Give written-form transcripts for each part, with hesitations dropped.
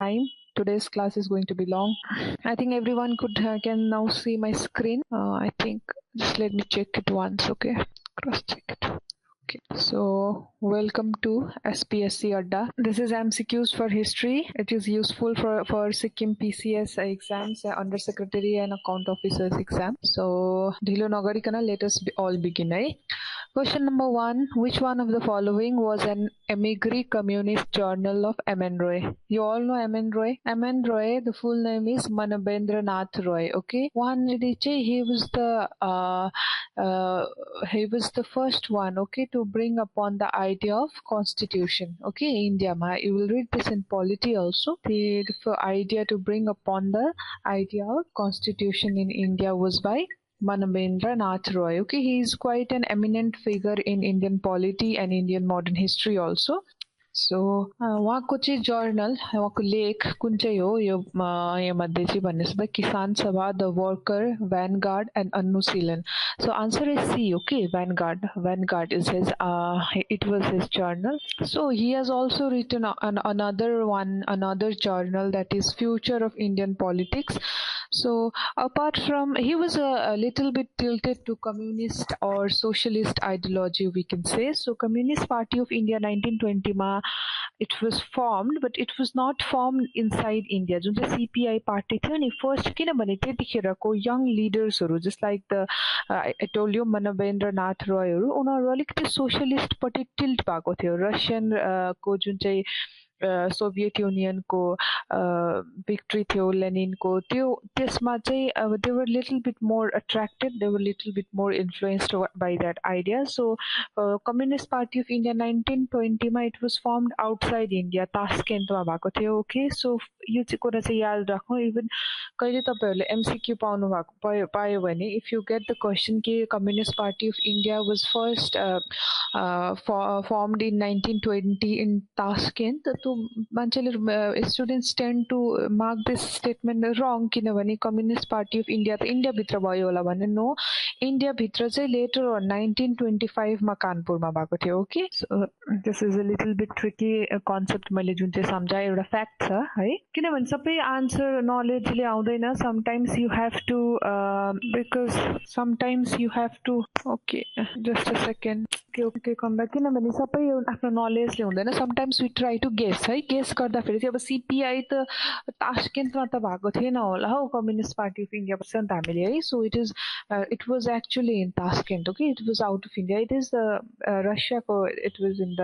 time. Today's class is going to be long. I think everyone can now see my screen. I think just let me check it once, okay? Cross check it. Okay, so welcome to SPSC Adda. This is MCQs for history. It is useful for Sikkim PCS exams, Under Secretary and Account Officers exam. So, dhilo nagarikana, let us all begin. Question number 1. Which one of the following was an emigre communist journal of M.N. Roy? You all know M.N. Roy? M.N. Roy, the full name is Manabendra Nath Roy. Okay, he was the first one, okay, to bring upon the idea of constitution. Okay, India ma, you will read this in polity also. The idea to bring upon the idea of constitution in India was by Manabendra Nath Roy. Okay, he is quite an eminent figure in Indian polity and Indian modern history also. So, उहाँको चाहिँ journal, उहाँको लेख कुन चाहिँ हो यो मध्ये चाहिँ भन्नुहोस् त किसान सभा, the worker, Vanguard and Anushilan. So answer is C. Okay, Vanguard. Vanguard is his. It was his journal. So he has also written another journal, that is Future of Indian Politics. So apart from, he was a little bit tilted to communist or socialist ideology, we can say. So Communist Party of India 1920 ma it was formed, but it was not formed inside India. जुन चाहिँ CPI party थियो नि first, किनभने त्यतिखेरको young leadersहरू, just like the I told you Manabendra Nath Royहरू, उनीहरू अलिकति socialist पट्टि tilt भएको थियो. Russian को जुन चाहिँ सोभियत युनियनको victory थियो लेनिनको, त्यो त्यसमा चाहिँ they were little bit more attracted, they were little bit more influenced by that idea. So Communist Party of India 1920 मा it was formed outside India, तास्केन्टमा भएको थियो. Okay, so यो चाहिँ कुरा चाहिँ याद राख्नु. इभन कहिले तपाईहरुले MCQ पाउनु भएको पायो भने, if you get the question कि Communist Party of India was first formed in 1920 in Tashkent, तो मान्छेले students tend to mark this statement wrong, किनभने Communist Party of India त इन्डिया भित्र भयो होला भने. नो, इन्डिया भित्र चाहिँ later on 1925 मा कानपुरमा भएको थियो. Okay, so this is a little bit tricky concept मैले जुन चाहिँ सम्झाए, एउटा फ्याक्ट छ है, किनभने सबै आन्सर नलेजले आउँदैन. sometimes you have to because sometimes you have to okay just a second okay come back, किनभने सबै आफ्नो नलेजले हुँदैन. sometimes we try to guess है, गेस गर्दाखेरि चाहिँ अब CPI त तास्केन्टमा त भएको थिएन होला हौ, कम्युनिस्ट पार्टी अफ इन्डिया भन्छ नि त हामीले है. so it was actually in Tashkent. Okay, it was out of India. It is Russia को, it was in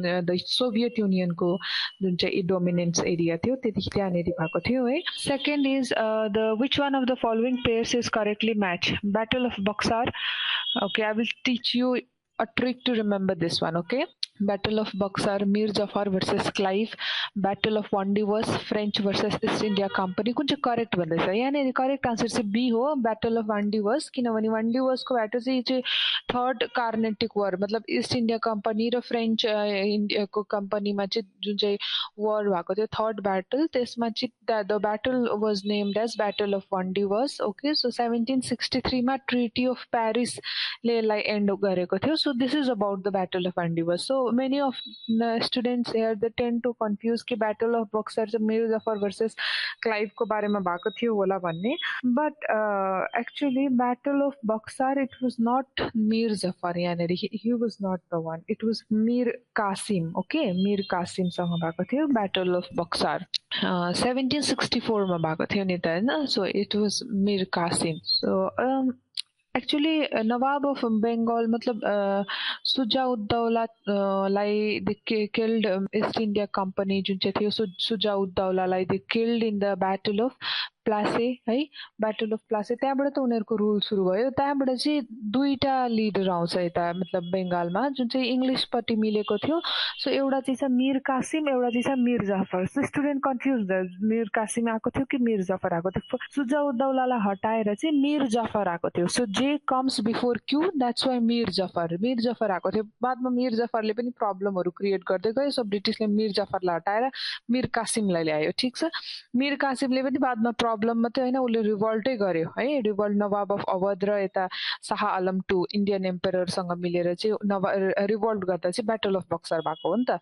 the Soviet Union को जुन चाहिँ dominance area थियो त्यतिखेर त्यहाँनेरि भएको थियो है. Second is which one of the following pairs is correctly matched? Battle of Buxar. Okay, I will teach you a trick to remember this one. Okay, Battle of Buxar, Mir Jafar versus Clive. Battle of Vandivas, French versus East India Company. कुन चाहिँ correct भन्दैछ? यहाँनेरि correct answer चाहिँ B हो, Battle of Vandivas. किनभने Vandivas को battle चाहिँ third Carnatic वार, मतलब इस्ट इन्डिया कम्पनी र फ्रेन्च इन्डियाको कम्पनीमा चाहिँ जुन चाहिँ वार भएको थियो, थर्ड ब्याटल, त्यसमा चाहिँ the battle was named as battle of Wandiwash. Okay, so 1763 मा ट्रिटी अफ प्यारिस ले यसलाई एन्ड गरेको थियो. So this is about the battle of Wandiwash. So many of the students here they tend to confuse कि Battle of Buxar चाहिँ Mir Zafar versus Clive को बारेमा भएको थियो होला भन्ने. But actually Battle of Buxar, it was not Mir Jafar यहाँनेरि, he was not the one, it was Mir Qasim. Okay, Mir Qasim सँग भएको थियो Battle of Buxar. 1764 मा भएको थियो नि त हैन. So it was Mir Qasim. So actually Nawab of Bengal, मतलब सुजा-उद-दौला लाई they killed East India Company जुन चाहिँ थियो, सुजा-उद-दौला लाई they killed in the Battle of प्लासे है, ब्याटल अफ प्लासे. त्यहाँबाट त उनीहरूको रुल सुरु भयो. त्यहाँबाट चाहिँ दुईटा लिडर आउँछ यता, मतलब बंगालमा, जुन चाहिँ इंग्लिशपट्टि मिलेको थियो. सो एउटा चाहिँ छ मीर कासिम, एउटा चाहिँ छ मीर जाफर. सो स्टुडेन्ट कन्फ्युज भयो, मीर कासिम आएको थियो कि मीर जाफर आएको थियो. सुजा-उद-दौलालाई हटाएर चाहिँ मीर जाफर आएको थियो. So J comes before Q, that's why Mir Jafar आएको थियो. बादमा मीर जाफरले पनि प्रब्लमहरू क्रिएट गर्दै गयो. सो ब्रिटिसले मीर जाफरलाई हटाएर मीर कासिमलाई ल्यायो. ठिक छ, मीर कासिमले पनि बादमा प्रब्लम मात्रै हैन उले रिभल्टै गर्यो है रिभल्ट नवाब अफ अवध र यता शाह आलम II इन्डियन एम्पररसँग मिलेर चाहिँ रिभल्ट गर्दा चाहिँ ब्याटल अफ बक्सर भएको हो नि त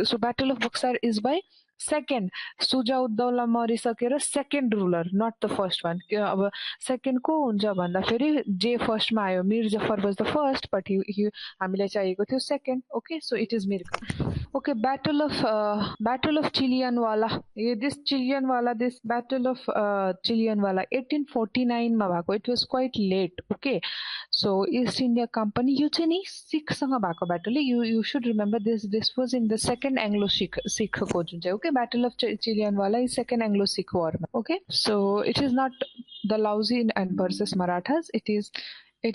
so battle of Buxar is by second Shujauddaula मरिसकेर second ruler not the first one अब सेकेन्ड को हुन्छ भन्दा फेरि जे फर्स्टमा आयो Mir Jafar was the first but हामीलाई चाहिएको थियो second okay so it is Mir okay battle of Chilianwala this battle of Chilianwala 1849 मा भएको it was quite late okay so East India company यो चाहिँ नि सिखसँग भएको battle you should remember this was in the second Anglo सिखको जुन चाहिँ okay Battle of Chilianwala is second Anglo-Sikh war. Okay, so it is not Dalhousie and versus Marathas. It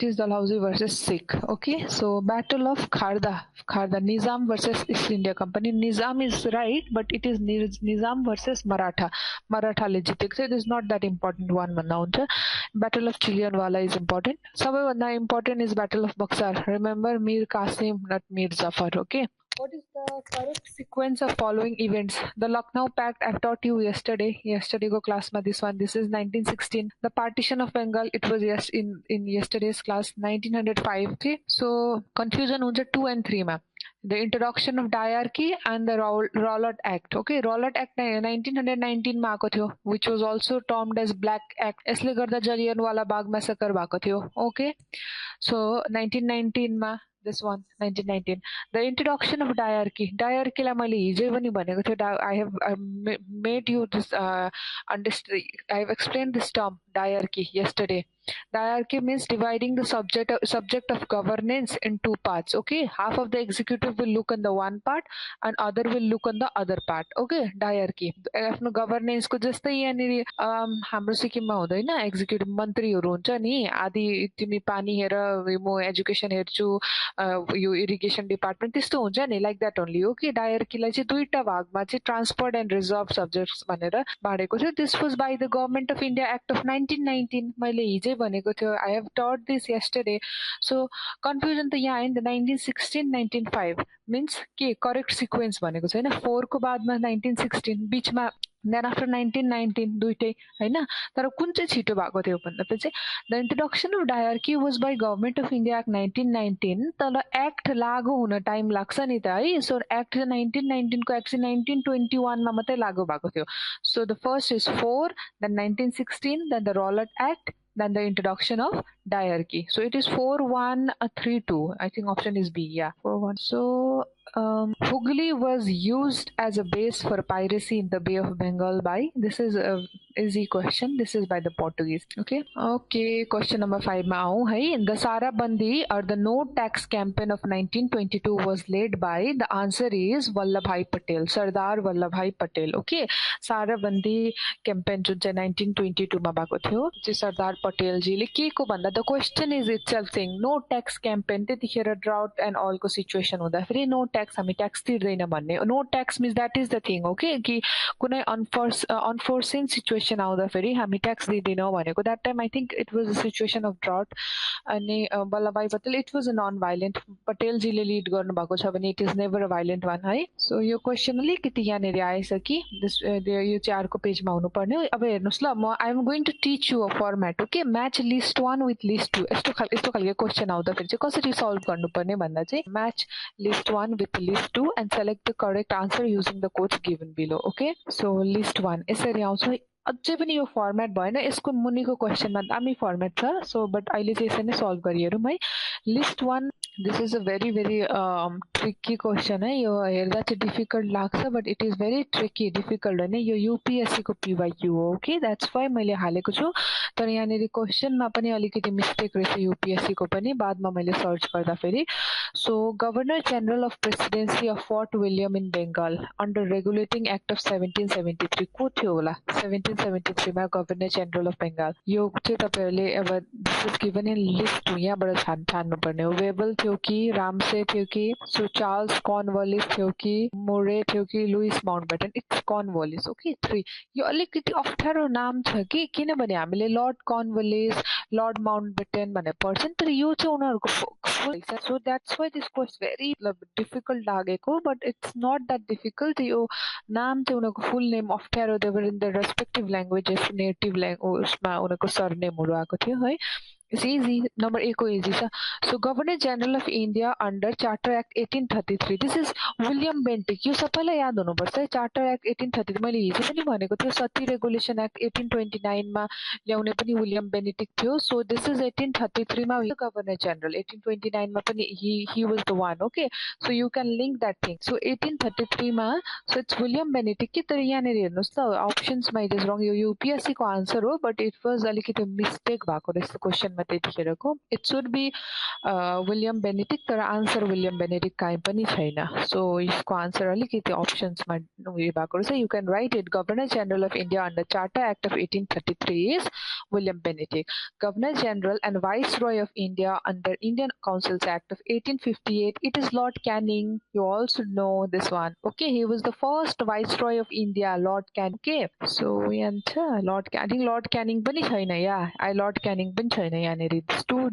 is Dalhousie versus Sikh. Okay, so Battle of Kharda, Nizam versus East India Company. Nizam is right, but it is Nizam versus Maratha. Maratha legit. It is not that important one. Battle of Chilianwala is important. Sabhavanda important is Battle of Buxar. Remember Mir Qasim, not Mir Zafar. Okay. What is the correct sequence of following events? The Lucknow Pact I taught you yesterday go class ma this one. This is 1916. The partition of Bengal it was in yesterday's class 1905. Okay, so confusion huncha 2 and 3 ma. The introduction of diarchy and the Rowlatt Act. Okay, Rowlatt Act 1919 मा आएको थियो, which was also termed as Black Act. यसले गर्दा जलियनवाला बाग massacre भएको थियो. Okay, so 1919 मा this one 1919 the introduction of diarchy लाई मैले हिजै पनि भनेको थियो I have made you this understand I have explained this term diarchy yesterday. Diarchy means dividing the subject of governance in two parts. Okay, half of the executive will look on the one part and other will look on the other part. Okay, diarchy आफ्नो governance को जस्तै यहाँनिर हाम्रो सिक्किममा हुँदैन executive मन्त्रीहरू हुन्छ नि आदि तिमी पानी हेर म एजुकेसन हेर्छु यो इरिगेसन डिपार्टमेन्ट त्यस्तो हुन्छ नि लाइक दैट ओन्ली. ओके, डायर्कीलाई चाहिँ दुईटा भागमा चाहिँ ट्रान्सपोर्ट एन्ड रिजर्भ सब्जेक्ट्स भनेर बाँडेको थियो. This was by the government of India act of 1919. मैले हिजै भनेको थियो I have taught this yesterday. So confusion त यहाँ आयो नि त 1916 1905 मिन्स के करेक्ट सिक्वेन्स भनेको छैन 4 को बादमा 1916 बिचमा देन आफ्टर 1919 दुईटै हैन तर कुन चाहिँ छिटो भएको थियो भन्दा चाहिँ the introduction of dyarchy was by government of India act 1919 तर एक्ट लागू हुन टाइम लाग्छ नि त है. सो एक्ट 1919 को एक्ट 1921 मा मात्रै लागू भएको थियो. So the first is 4 then 1916 then the Rowlatt act then the introduction of diarchy. So it is 4132. I think option is B. Yeah, 41. So Hooghly was used as a base for piracy in the Bay of Bengal by, this is a easy question, this is by the Portuguese. Okay, question number 5 ma aau hai. The Sarabandi or the no tax campaign of 1922 was led by, the answer is Vallabhbhai Patel, Sardar Vallabhbhai Patel. Okay, Sarabandi campaign जुन चाहिँ 1922 मा भएको थियो चाहिँ सरदार पटेल जीले के को भन्दा the question is itself saying no tax campaign त्यतिखेर drought and all को situation हुँदा फेरि no tax हामी ट्याक्स तिर्दैन भन्ने. no tax means that is the thing. Okay, कि कुनै unforeseen situation आउँदा फेरि हामी ट्याक्स दिदैनौं भनेको. that time I think it was a situation of drought अनि Vallabhbhai Patel it was a non violent Patel जीले लीड गर्नु भएको छ भने it is never a violent one है. so यो क्वेशन अलिकति यहाँनिर आएछ कि यो 4 को पेजमा हुनु पर्ने. अब हेर्नुस् ल म I am going to teach you a format. Okay, match list 1 with list 2 यस्तो खालको क्वेशन आउँदा फेरि चाहिँ कसरी सल्भ गर्नुपर्ने भन्दा चाहिँ match list 1 with list 2 and select the correct answer using the codes given below. Okay, so list 1 यसरी आउँछ. अझै पनि यो फर्मेट भएन यसको मुनिको क्वेशनमा दामी फर्मेट छ. सो बट अहिले चाहिँ यसरी नै सल्भ गरिहेरौँ है. List 1 this is a very very tricky question है. यो हेर्दा चाहिँ डिफिकल्ट लाग्छ but it is very tricky difficult होइन. यो यूपीएससी को पीवाईक्यू हो. ओके, द्याट्स वाइ मैले हालेको छु. तर यहाँनिर क्वेशनमा पनि अलिकति मिस्टेक रहेछ यूपीएससी को पनि बादमा मैले सर्च गर्दा फेरि. So governor general of presidency of Fort William in Bengal under regulating act of 1773 को थियो होला. 1773 मा गभर्नर जनरल अफ बेंगल. यो चाहिँ तपाईहरुले अब this is given in list 2 यहाँबाट छान्नु पर्ने हो. वेबल थियो थियो कि रामसे थियो कि सो चार्ल्स कॉर्नवालिस थियो कि मोरे थियो कि Louis Mountbatten it's Cornwallis okay 3 यो अलिकति अप्ठ्यारो नाम छ कि किनभने हामीले लर्ड कॉर्नवालिस लर्ड माउन्टबेटन भनेर पढ्छौं तर यो चाहिँ उनीहरुको so that's why this quest very difficult लागेको but it's not that difficult यो नाम चाहिँ उनीहरुको फुल नेम अप्ठ्यारो they were in the respective languages नेटिभ ल्याङ्ग्वेजमा उनीहरुको सरनेमहरु आएको थियो है It's easy. Number A को easy सा. So Governor General of India under Charter Act 1833. This is William Bentinck. यो सबैलाई याद हुनुपर्छ है. Charter Act 1833 मैले हिजो पनि भनेको थियो. Sati Regulation Act 1829 मा ल्याउने पनि William Bentinck थियो. So this is 1833 मा Governor General. 1829 मा पनि he was the one. Okay. So you can link that thing. So 1833 मा so it's William Bentinck कि तर यहाँनिर हेर्नुस् त options मा it is wrong. Yo UPSC को answer हो but it was अलिकति mistake भएको रहेछ question मा त्यतिखेरको. It should be William Bentinck तर answer William Bentinck काहीँ पनि छैन. So यसको answer अलिकति options मा उयो भएको रहेछ. You can write it. Governor General of India under Charter Act of 1833 is William Bentinck. Governor General and Viceroy of India under Indian Councils Act of 1858 it is Lord Canning. You also know this one. Okay, he was the first Viceroy of India, Lord Canning. Okay, so Lord I think Lord Canning पनि छैन. Yeah, Lord Canning पनि छैन यहाँनिर.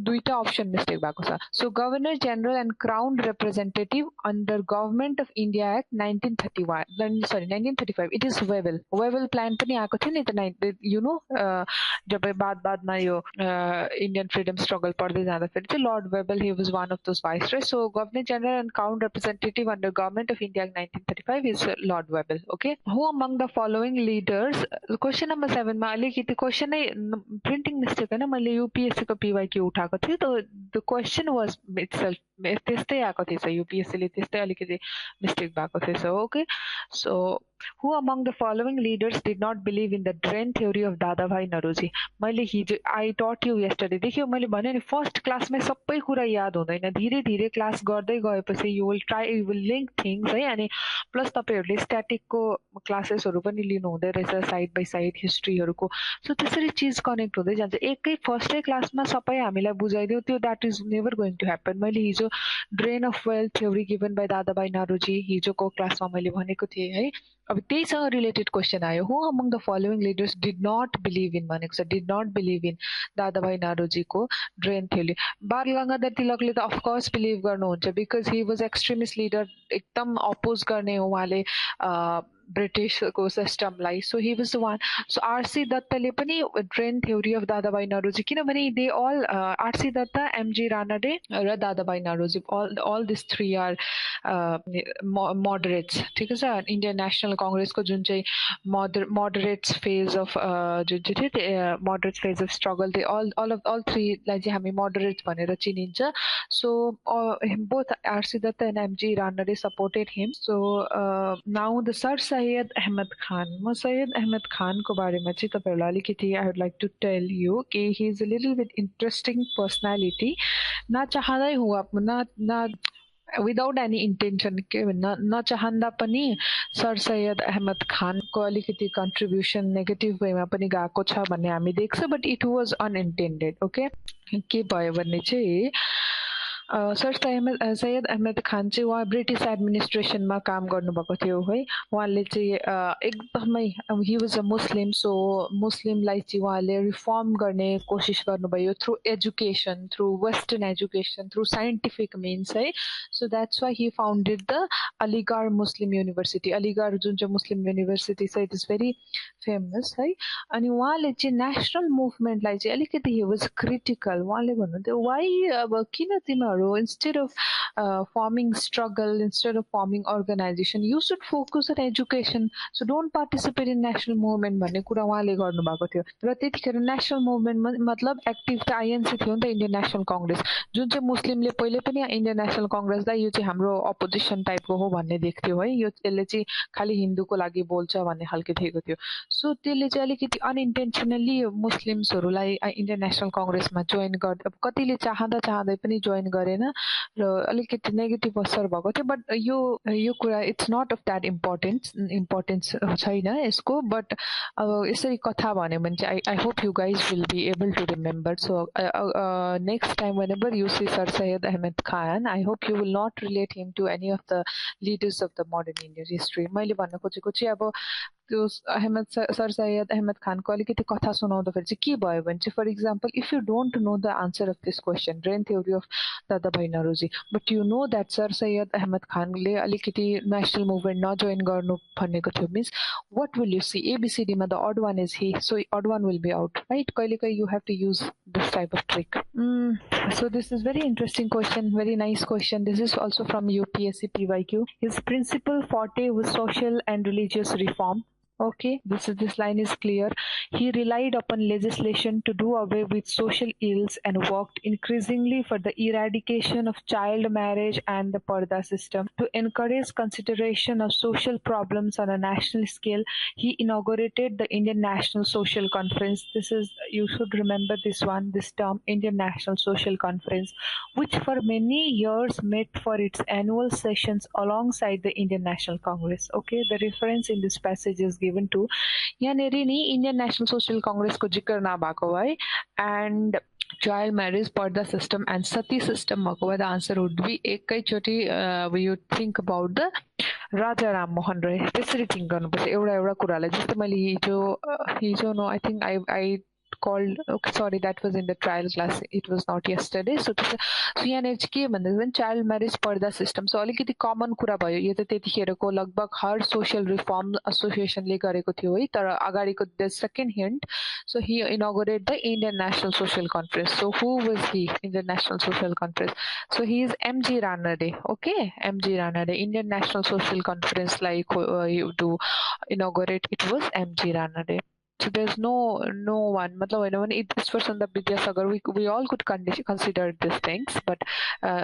दुईटा option mistake भएको छ. So Governor General and Crown Representative under Government of India Act 1935 it is Wavell plan पनि आएको थियो नि त you know जब बादमा यो Indian freedom struggle पढ्दै जाँदाखेरि चाहिँ Lord Wavell he was one of those viceroys. So Governor General and Crown Representative under Government of India Act 1935 is Lord Wavell. Okay, who among the following leaders question number 7 मा अलिकति question नै printing mistake हैन मैले UPSC को PYQ उठाएको थिएँ त the question was itself त्यस्तै आएको थिएछ UPSC ले त्यस्तै अलिकति mistake भएको थिएछ. Okay, so who among the following leaders did not believe in the drain theory of Dadabhai Naoroji. मैले हिजो I taught you yesterday. देखियो मैले भने नि फर्स्ट क्लासमै सबै कुरा याद हुँदैन. धीरे धीरे क्लास गर्दै गएपछि you will link things है अनि प्लस तपाईहरुले स्ट्याटिकको क्लासेसहरु पनि लिनु हुँदै रहेछ साइड बाइ साइड हिस्ट्रीहरुको. सो त्यसरी चीज कनेक्ट हुँदै जान्छ. एकै फर्स्टै क्लासमा सबै हामीलाई बुझाइदियो त्यो that is never going to happen. मैले हिजो drain of wealth theory given by Dadabhai Naoroji हिजोको क्लासमा मैले भनेको थिएँ है. अब त्यहीसँग रिलेटेड क्वेशन आयो. Who among the following leaders did not believe in भनेको छ. Did not believe in Dadabhai नौरोजीको ड्रेन थ्योरी. बाल गंगाधर तिलकले त अफ कोर्स बिलिभ गर्नुहुन्छ because he was extremist leader. एकदम अपोज गर्ने उहाँले ब्रिटिशको सिस्टमलाई. सो ही was the one. So R C दत्तले पनि drain theory of Dadabhai Naoroji किनभने they all R C Dutt M G Ranade र Dadabhai Naoroji all these three are moderates. ठिक छ. इन्डियन नेशनल कांग्रेसको जुन चाहिँ moderates phase of जुन चाहिँ moderates phase of struggle they all three लाई चाहिँ हामी moderates भनेर चिनिन्छ. So both RC Dutt and MG Ranade supported him. So now the Sir Syed Ahmed Khan. म सैयद अहमद खान को बारेमा चाहिँ तपाईहरुलाई अलिकति I would like to tell you कि he is a little bit interesting personality. ना चाहँदै हुआ ना without any intention के न चाहँदा पनि सर सैयद अहमद खान को अलिकति कन्ट्रिब्युसन नेगेटिभ वेमा पनि गएको छ भन्ने हामी देख्छ. But it was unintended. Okay, के भयो भने चाहिँ सर सैयद अहमद खान चाहिँ उहाँ ब्रिटिस एडमिनिस्ट्रेसनमा काम गर्नुभएको थियो है. उहाँले चाहिँ एकदमै ही वाज अ मुस्लिम. सो मुस्लिमलाई चाहिँ उहाँले रिफर्म गर्ने कोसिस गर्नुभयो through education, through western education, through scientific means है. So that's why he founded the Aligarh Muslim university. Aligarh जुन चाहिँ मुस्लिम युनिभर्सिटी छ इट इज भेरी फेमस है. अनि उहाँले चाहिँ नेसनल मुभमेन्टलाई चाहिँ अलिकति ही वाज क्रिटिकल. उहाँले भन्नुहुन्थ्यो वाइ अब किन तिमीहरू instead of forming struggle, instead of forming organization, you should focus on education. So don't participate in national movement भन्ने कुरा उहाँले गर्नुभएको थियो. र त्यतिखेर नेशनल मुभमेन्ट मतलब एक्टिभ त आइएनसी थियो नि त, इन्डियन नेशनल कांग्रेस, जुन चाहिँ मुस्लिमले पहिले पनि इन्डियन नेशनल कांग्रेसलाई यो चाहिँ हाम्रो अपोजिसन टाइपको हो भन्ने देख्थ्यो है. यो यसले चाहिँ खाली हिन्दूको लागि बोल्छ भन्ने खालको थिएको थियो. सो त्यसले चाहिँ अलिकति अनइन्टेन्सनली मुस्लिम्सहरूलाई इन्डियन नेशनल कांग्रेसमा जोइन गर्दै कतिले चाहँदै पनि जोइन गरे गरेन र अलिकति नेगेटिभ असर भएको थियो बट यो कुरा it's not of that importance छैन यसको बट अब यसरी कथा भन्यो भने चाहिँ I hope you guys will be able to remember so next time whenever you see Sir Syed Ahmed Khan I hope you will not relate him to any of the leaders of the modern Indian history मैले भन्न खोजेको चाहिँ अब त्यो sir Syed Ahmad खानको अलिकति कथा सुनाउँदाखेरि चाहिँ के भयो भने चाहिँ for example if you don't know the answer of this question brain theory of Dadabhai Naoroji but you know that sir Syed Ahmad खानले अलिकति नेसनल मुभमेन्ट नजोइन गर्नु भनेको थियो means what will you see एबिसिडीमा the odd one is he so odd one will be out right कहिलेकाहीँ you have to use this type of trick so this is very interesting question very nice question this is also from UPSC PYQ his principal forte was social and religious reform. Okay, this line is clear. He relied upon legislation to do away with social ills and worked increasingly for the eradication of child marriage and the Parda system. To encourage consideration of social problems on a national scale, he inaugurated the Indian National Social Conference. You should remember this term, Indian National Social Conference, which for many years met for its annual sessions alongside the Indian National Congress. Okay, the reference in this passage is given to यहाँनेरि नि Indian national social Congress को जिक्र नभएको है and child marriage purdah system and sati system भएको भए the answer would be एकैचोटि you think about the Raja Ram Mohan Roy त्यसरी थिङ्क गर्नुपर्छ एउटा कुरालाई जस्तै मैले हिजो no I think I called okay sorry that was in the trial class it was not yesterday so यहाँ चाहिँ के भन्दा child marriage purdah system so अलिकति कमन कुरा भयो यो त त्यतिखेरको लगभग हर सोशल रिफर्म एसोसिएसनले गरेको थियो है तर अगाडिको the second hint so he inaugurate the Indian national social conference so who was he Indian national social conference so he is MG Ranade okay MG Ranade Indian national social कन्फरेन्सलाई to inaugurate it was MG Ranade. So there's no one मतलब होइन भने this was on the Vidyasagar we all could consider these things but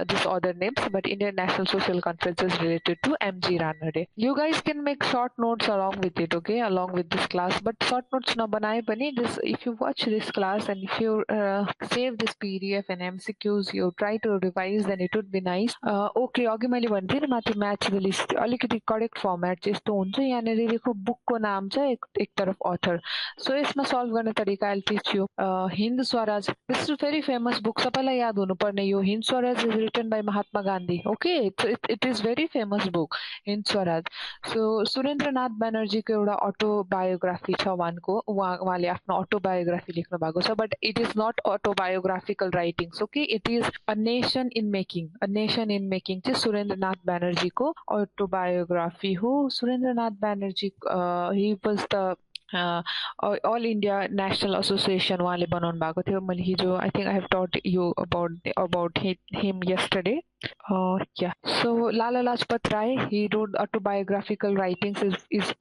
these other names but Indian National Social Conference is related to MG Ranade. You guys can make short notes along with it okay along with this class but short notes नबनाए पनि this if you watch this class and if you save this PDF and MCQs you try to revise then it would be nice. Okay अघि मैले भन्थे नि माथि match the list अलिकति correct format चाहिँ यस्तो हुन्छ यहाँनिर लेखेको बुकको नाम छ एक तरफ अथर सो यसमा सल्भ गर्ने तरिका I'll teach you. Hind Swaraj this is very famous book सबैलाई याद हुनुपर्ने यो हिन्द Swaraj is written by Mahatma Gandhi okay it is very famous book हिन्द स्वराज सो सुरेन्द्रनाथ ब्यानर्जीको एउटा अटोबायोग्राफी छ उहाँले आफ्नो अटोबायोग्राफी लेख्नु भएको छ but it is not autobiographical writings okay it is a nation in making चाहिँ सुरेन्द्रनाथ ब्यानर्जीको अटोबायोग्राफी हो Surendranath Banerjee he was the All India National Association उहाँले बनाउनु भएको थियो मैले हिजो I think I have taught you about him yesterday. Yeah. So Lala Lajpat Rai, he wrote autobiographical writings is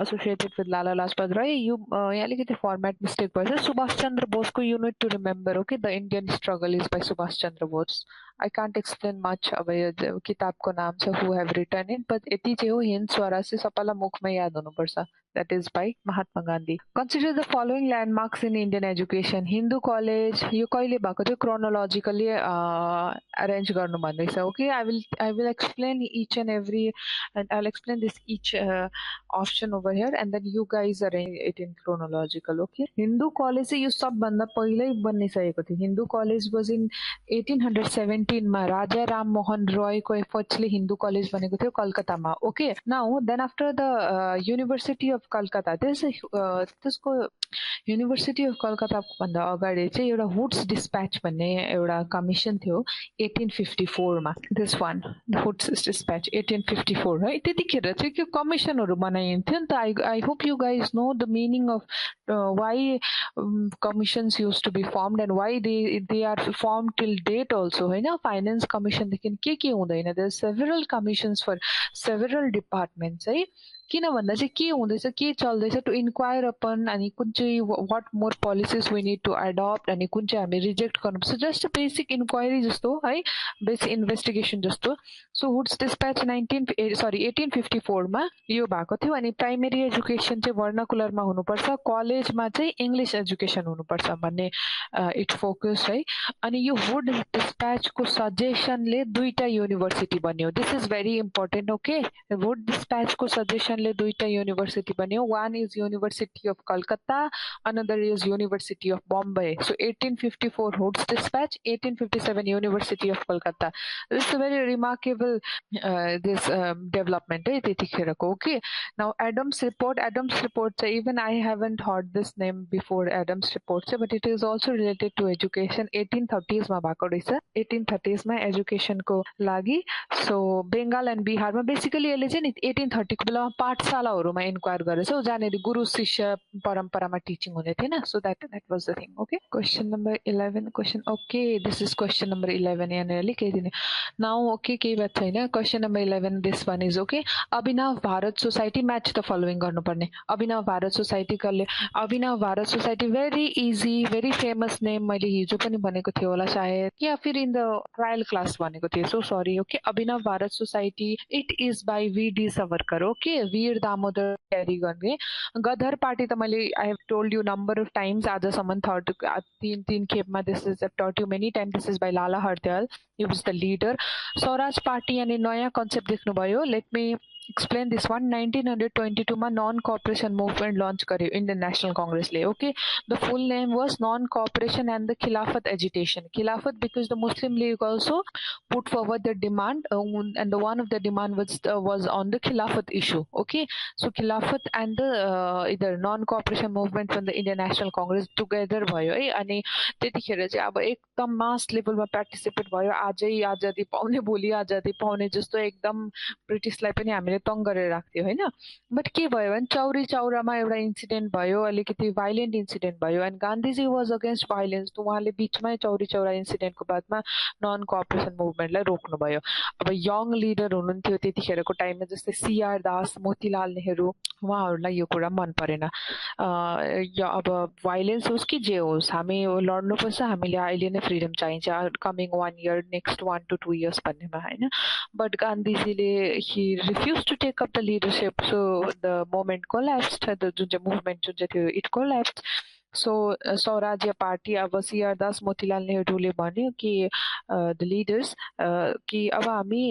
associated with Lala Lajpat Rai. You यहाँ अलिकति format mistake भएछ Subhash Chandra Bose को you need to remember okay the Indian struggle is by Subhash Chandra Bose. I can't explain much अब यो किताबको नाम छ who have written it but यति चाहिँ हो हिन्द स्वराज चाहिँ सबैलाई मुखमै याद हुनुपर्छ that is by Mahatma Gandhi. Consider the following landmarks in Indian education. Hindu college यो कहिले भएको थियो chronologically arrange गर्नु भन्दैछ okay I will explain each and every and I'll explain this each option over here and then you guys arrange it in chronological okay. Hindu college चाहिँ यो सबभन्दा पहिल्यै बनिसकेको थियो Hindu college was in 1817 मा राजा राम मोहन रोय को एफर्ट्सले Hindu college बनेको थियो कलकत्तामा okay now then after the university of Calcutta त्यसको युनिभर्सिटी अफ कलकत्ता भन्दा अगाडि चाहिँ एउटा वुड्स डिस्प्याच भन्ने एउटा कमिसन थियो 1854 मा this one the Wood's dispatch 1854 है त्यतिखेर चाहिँ के कमिसनहरु बनाइन्थ्यो नि त I hope you guys know the meaning of why commissions used to be formed and why they are formed till date also Hahn finance commission देखि के हुँदैन there are several commissions for several departments है किन भन्दा चाहिँ के हुँदैछ के चल्दैछ टु इन्क्वायर अपन अनि कुन चाहिँ what more policies we need to adapt अनि कुन चाहिँ हामी रिजेक्ट गर्नुपर्छ जस्ट बेसिक इन्क्वायरी जस्तो है बेसिक इन्भेस्टिगेसन जस्तो सो हुड्स डिस्प्याच 1854 मा यो भएको थियो अनि प्राइमेरी एजुकेसन चाहिँ भर्नाकुलरमा हुनुपर्छ कलेजमा चाहिँ इङ्ग्लिस एजुकेसन हुनुपर्छ भन्ने इट फोकस है अनि यो वुड डिस्प्याचको सजेसनले दुईटा युनिभर्सिटी बन्यो this is very important okay wood डिस्प्याचको सजेसनले दुईटा युनिभर्सिटी बन्यो one is university of Calcutta another is university of Bombay so 1854 Wood's despatch 1857 university of Calcutta this is very remarkable this development है त्यतिखेरको ओके नाउ एडम्स रिपोर्ट चाहिँ even I haven't heard this name before Adam's report चाहिँ but it is also related to education 1830s मा भएको रहेछ 1830s मा एजुकेसनको लागि सो Bengal end बिहारमा basically यसले चाहिँ 1830 को बेलामा पाठशालाहरूमा इन्क्वायर गरेछ जहाँनिर गुरु शिष्य परम्परामा टिचिङ हुने थिएन so that was the thing okay question number 11 question okay this is question number 11 यहाँनिर अलिक केही दिने नाउ ओके केही बात छैन question number 11 this one is okay Abhinav Bharat society match the following गर्नुपर्ने Abhinav Bharat society Abhinav Bharat society very easy very famous name मैले हिजो पनि भनेको थियो होला सायद या फिर इन द ट्रायल क्लास भनेको थिएँ so sorry okay Abhinav Bharat society it is by V D. Savarkar okay Veer Damodar carry गर्ने गदर पार्टी त मैले I have told you number of times आजसम्म तीन खेपमा this is taught you many time this is by Lala Hardayal you was the leader Swaraj party अनि नयाँ concept देख्नुभयो let me explain this one 1922 मा नन कोअपरेसन मुभमेन्ट लन्च गर्यो Indian national कांग्रेसले okay the full name was non cooperation and the Khilafat agitation Khilafat because the Muslim League also put forward the demand and the one of the demand was on the khilafat issue okay so khilafat and the either non cooperation movement from the Indian National Congress together भयो है अनि त्यतिखेर चाहिँ अब एकदम मास लेभलमा participate भयो आजै आजादी पाउने भोलि आजादी पाउने जस्तो एकदम ब्रिटिसलाई पनि हामीले तंग गरेर राख्थ्यो हैन बट के भयो भने चौरी चौरामा एउटा इन्सिडेन्ट भयो अलिकति भाइलेन्ट इन्सिडेन्ट भयो end Gandhiji was against violence त उहाँले बीचमै चौरी चौरा इन्सिडेन्टको बादमा नन कोअपरेसन मुभमेन्टलाई रोक्नु भयो अब यङ लिडर हुनुहुन्थ्यो त्यतिखेरको टाइममा जस्तै सीआर दास मोतीलाल नेहरू उहाँहरूलाई यो कुरा मन परेन अब भाइलेन्स होस् कि जे होस् हामी लड्नुपर्छ हामीले अहिले नै फ्रिडम चाहिन्छ coming 1 year next 1 to 2 years भन्नेमा हैन बट गान्धीजीले he refuse to take up the leadership so the movement collapsed the जुन चाहिँ movement जुन चाहिँ थियो it collapsed so Swarajya Party अब सीआर दास मोतीलाल नेहरूले भन्यो कि द लिडर्स कि अब हामी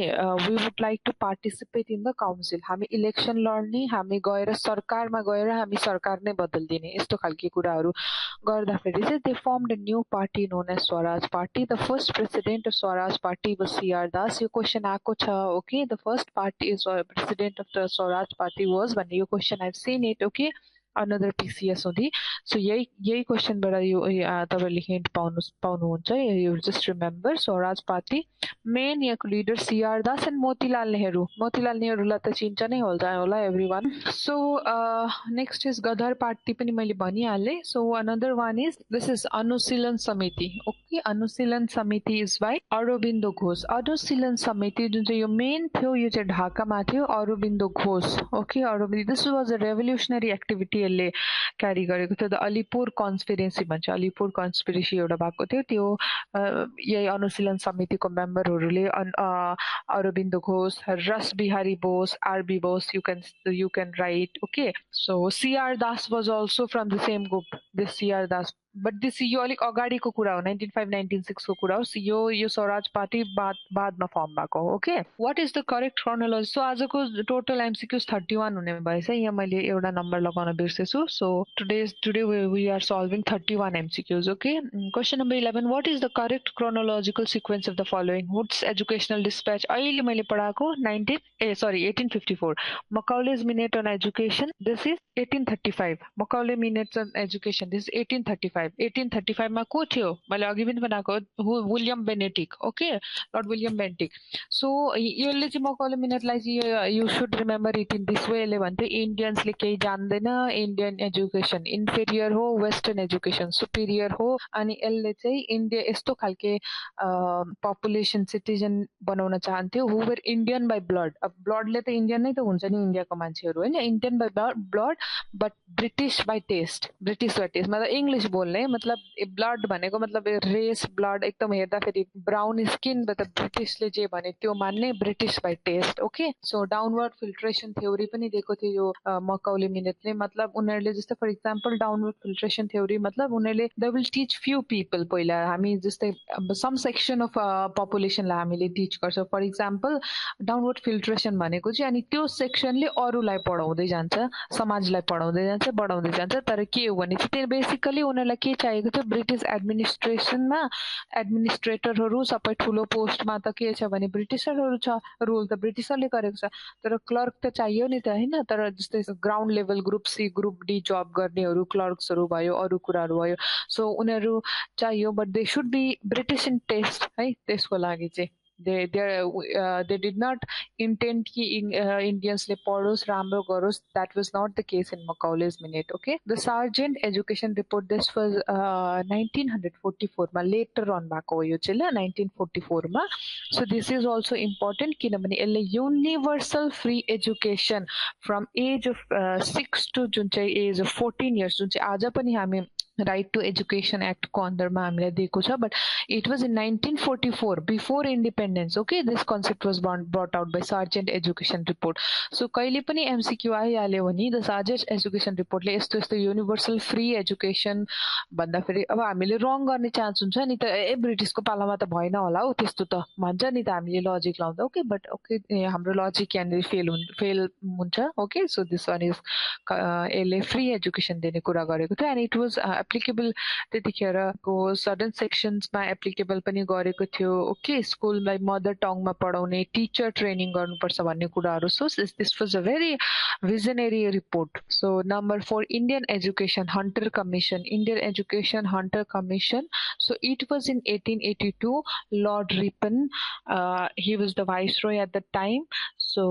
we would like to participate in the council हामी इलेक्सन लड्ने हामी गएर सरकारमा गएर हामी सरकार नै बदल्दिने यस्तो खालके कुराहरू गर्दाखेरि चाहिँ they formed a new party known as Swaraj party the first president of Swaraj party was C R Das यो क्वेसन आएको छ okay the first party is president of the Swaraj party was भन्ने यो question I have seen it okay another PCS only so यही क्वेसनबाट यो तपाईले hint पाउनुहुन्छ you just remember Swaraj party main यहाँको leader C R Das and Motilal नेहरूलाई त चिन्छ नै होला everyone so next is Ghadar party पनि मैले भनिहालेँ so another one is this is Anushilan Samiti okay अनुशीलन समिति इज बाई अरबिन्दो घोष अनुशीलन समिति जुन चाहिँ यो मेन थियो यो चाहिँ ढाकामा थियो Aurobindo Ghosh okay Aurobindo this was a revolutionary activity यसले क्यारी गरेको थियो द अलिपुर कन्स्पिरेसी भन्छ अलिपुर कन्स्पिरेसी एउटा भएको थियो त्यो यही अनुशीलन समितिको मेम्बरहरूले Aurobindo Ghosh Rash Behari Bose R B Bose you can write okay so C R Das was also from the same group this C R Das but this यो अलिक अगाडिको कुरा हो 1905-1906 को कुरा हो यो स्वराज पार्टी बादमा फर्म भएको हो okay what is the correct chronology so आजको टोटल एमसीक्यूज 31 हुने भएछ यहाँ मैले एउटा नम्बर लगाउन बिर्सेछु so today we are solving 31 MCQs okay question number 11 what is the correct chronological sequence of the following Wood's educational despatch अहिले मैले पढाएको 1854 Macaulay's Minute on Education this is 1835 Macaulay Minutes on Education this is 1835 1835 मा को थियो मैले अघि पनि भनेको William बेनेटिक okay lord William बेनेटिक सो यसले चाहिँ मकाउले मिनटलाई चाहिँ यु should remember it in this way यसले भन्थ्यो इन्डियन्सले केही जान्दैन इन्डियन एजुकेसन इन्फेरियर हो वेस्टर्न एजुकेसन सुपिरियर हो अनि यसले चाहिँ इन्डिया यस्तो खालके पपुलेसन सिटिजन बनाउन चाहन्थ्यो who were Indian by blood अब ब्लडले त इन्डियन नै त हुन्छ नि इन्डियाको मान्छेहरू होइन Indian by blood but British by taste मतलब इङ्ग्लिस बोल्ने मतलब ब्लड भनेको मतलब रेस ब्लड एकदम हेर्दाखेरि ब्राउन स्किन मतलब ब्रिटिसले जे भने त्यो मान्ने British by taste okay so downward filtration theory पनि दिएको थियो यो मकाउले मिनटले मतलब उनीहरूले जस्तै for example downward filtration theory मतलब उनीहरूले they will teach few people पहिला हामी जस्तै सम सेक्सन अफ पपुलेसनलाई हामीले टिच गर्छौँ फर इक्जाम्पल डाउनवर्ड फिल्ट्रेसन भनेको चाहिँ अनि त्यो सेक्सनले अरूलाई पढाउँदै जान्छ समाजलाई पढाउँदै जान्छ बढाउँदै जान्छ तर के हो भने चाहिँ बेसिकली उनीहरूलाई के चाहिएको थियो ब्रिटिस एडमिनिस्ट्रेसनमा एडमिनिस्ट्रेटरहरू सबै ठुलो पोस्टमा त के छ भने ब्रिटिसरहरू छ रुल त ब्रिटिसरले गरेको छ तर क्लर्क त चाहियो नि त होइन तर जस्तै ground level group C group D जब गर्नेहरू क्लर्क्सहरू भयो अरू कुराहरू भयो सो उनीहरू चाहियो but they should be British in taste है त्यसको लागि चाहिँ they did not intend कि Indiansले पढोस् राम्रो गरोस् that was not the case in Macaulay's minute okay the Sargent education report this was 1944 मा later on भएको हो यो चाहिँ ल 1944 मा so this is also important किनभने यसले universal free education from age of 6 to जुन चाहिँ age of 14 years जुन चाहिँ आज पनि हामी राइट टु एजुकेसन एक्टको अन्डरमा हामीलाई दिएको छ but it was in 1944 before independence okay this concept was brought out by sergeant education report सो कहिले पनि एमसिक्यू आइहाल्यो भने द सार्जेन्ट एजुकेसन रिपोर्टले यस्तो यस्तो युनिभर्सल फ्री एजुकेसन भन्दाखेरि अब हामीले रङ गर्ने चान्स हुन्छ नि त ब्रिटिसको पालामा त भएन होला हौ त्यस्तो त भन्छ नि त हामीले लजिक लाउँदा ओके बट ओके हाम्रो लजिक यहाँनिर फेल हुन्छ okay so this one is यसले फ्री एजुकेसन दिने कुरा गरेको थियो एन्ड इट वाज एप्लिकेबल त्यतिखेरको सडन सेक्सन्समा एप्लिकेबल पनि गरेको थियो ओके स्कुललाई मदर टङमा पढाउने टिचर ट्रेनिङ गर्नुपर्छ भन्ने कुराहरू so this was a very visionary report so number 4 Indian education hunter commission Indian education hunter commission so it was in 1882 Lord Ripon he was the viceroy at the time so